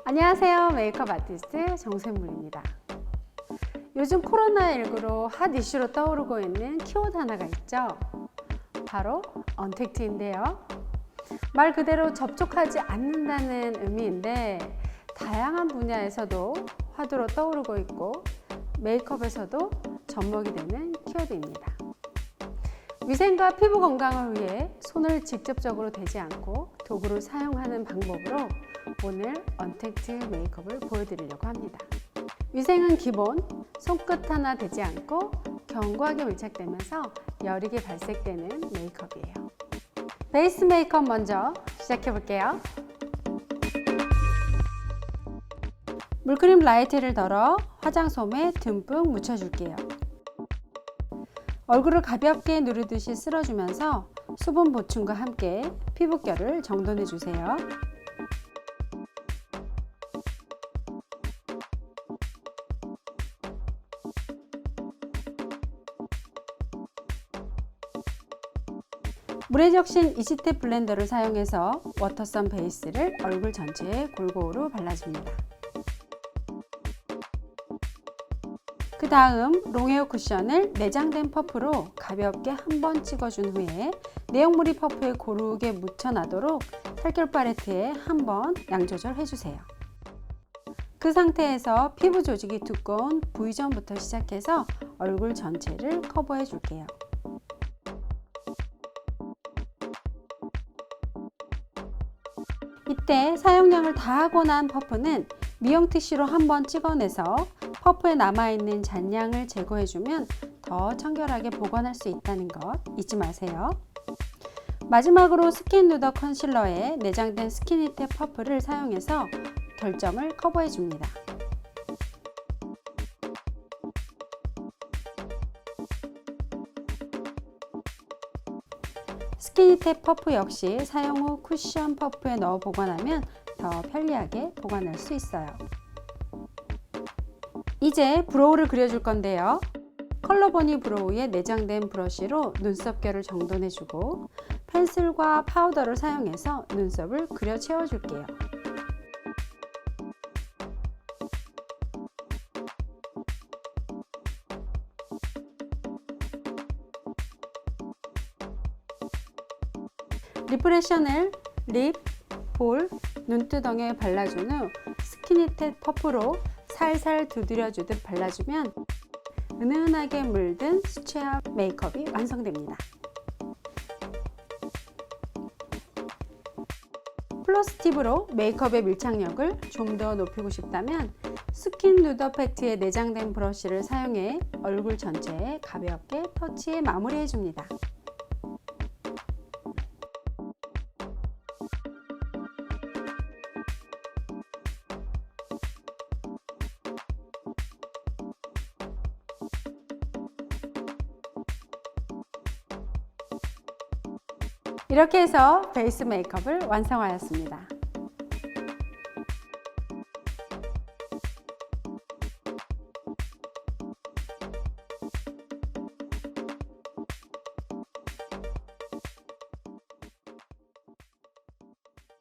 안녕하세요. 메이크업 아티스트 정샘물입니다. 요즘 코로나19로 핫 이슈로 떠오르고 있는 키워드 하나가 있죠. 바로 언택트인데요. 말 그대로 접촉하지 않는다는 의미인데 다양한 분야에서도 화두로 떠오르고 있고 메이크업에서도 접목이 되는 키워드입니다. 위생과 피부 건강을 위해 손을 직접적으로 대지 않고 도구를 사용하는 방법으로 오늘 언택트 메이크업을 보여드리려고 합니다. 위생은 기본, 손끝 하나 대지 않고 견고하게 밀착되면서 여리게 발색되는 메이크업이에요. 베이스 메이크업 먼저 시작해 볼게요. 물크림 라이트를 덜어 화장솜에 듬뿍 묻혀줄게요. 얼굴을 가볍게 누르듯이 쓸어주면서 수분 보충과 함께 피부결을 정돈해 주세요. 물에 적신 이지텍 블렌더를 사용해서 워터선 베이스를 얼굴 전체에 골고루 발라줍니다. 그 다음 롱헤어 쿠션을 내장된 퍼프로 가볍게 한번 찍어준 후에 내용물이 퍼프에 고르게 묻혀나도록 살결 팔레트에 한번 양 조절해주세요. 그 상태에서 피부 조직이 두꺼운 V존부터 시작해서 얼굴 전체를 커버해 줄게요. 이때 사용량을 다 하고 난 퍼프는 미용 티슈로 한번 찍어내서 퍼프에 남아있는 잔량을 제거해주면 더 청결하게 보관할 수 있다는 것 잊지 마세요. 마지막으로 스킨 누더 컨실러에 내장된 스키니텍 퍼프를 사용해서 결점을 커버해줍니다. 스키니텍 퍼프 역시 사용 후 쿠션 퍼프에 넣어 보관하면 더 편리하게 보관할 수 있어요. 이제 브로우를 그려줄 건데요. 컬러버니 브로우에 내장된 브러쉬로 눈썹결을 정돈해주고 펜슬과 파우더를 사용해서 눈썹을 그려 채워줄게요. 리프레셔를 립, 볼, 눈두덩이에 발라준 후 스키니텍 퍼프로 살살 두드려주듯 발라주면 은은하게 물든 수채화 메이크업이 완성됩니다. 플러스 팁으로 메이크업의 밀착력을 좀 더 높이고 싶다면 스킨 누더 팩트에 내장된 브러쉬를 사용해 얼굴 전체에 가볍게 터치해 마무리해줍니다. 이렇게 해서 베이스 메이크업을 완성하였습니다.